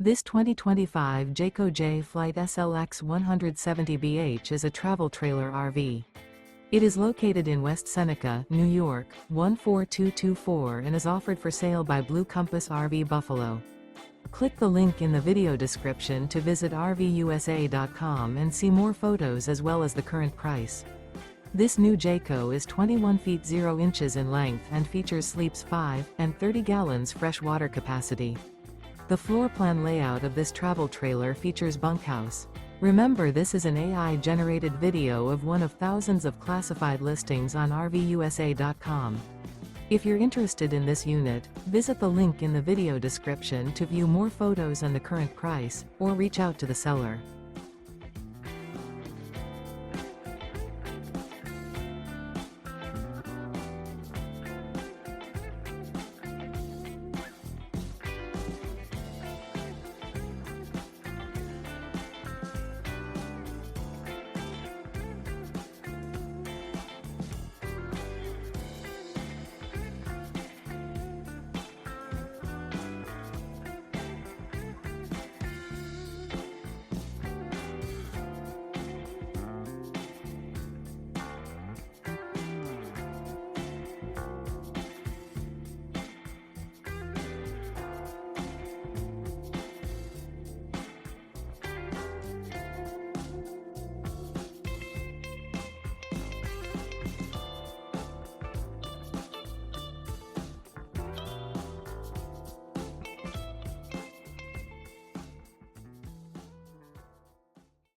This 2025 Jayco Jay Flight SLX 170BH is a travel trailer RV. It is located in West Seneca, New York, 14224 and is offered for sale by Blue Compass RV Buffalo. Click the link in the video description to visit RVUSA.com and see more photos as well as the current price. This new Jayco is 21 feet 0 inches in length and features sleeps 5 and 30 gallons fresh water capacity. The floor plan layout of this travel trailer features bunkhouse. Remember, this is an AI-generated video of one of thousands of classified listings on RVUSA.com. If you're interested in this unit, visit the link in the video description to view more photos and the current price, or reach out to the seller.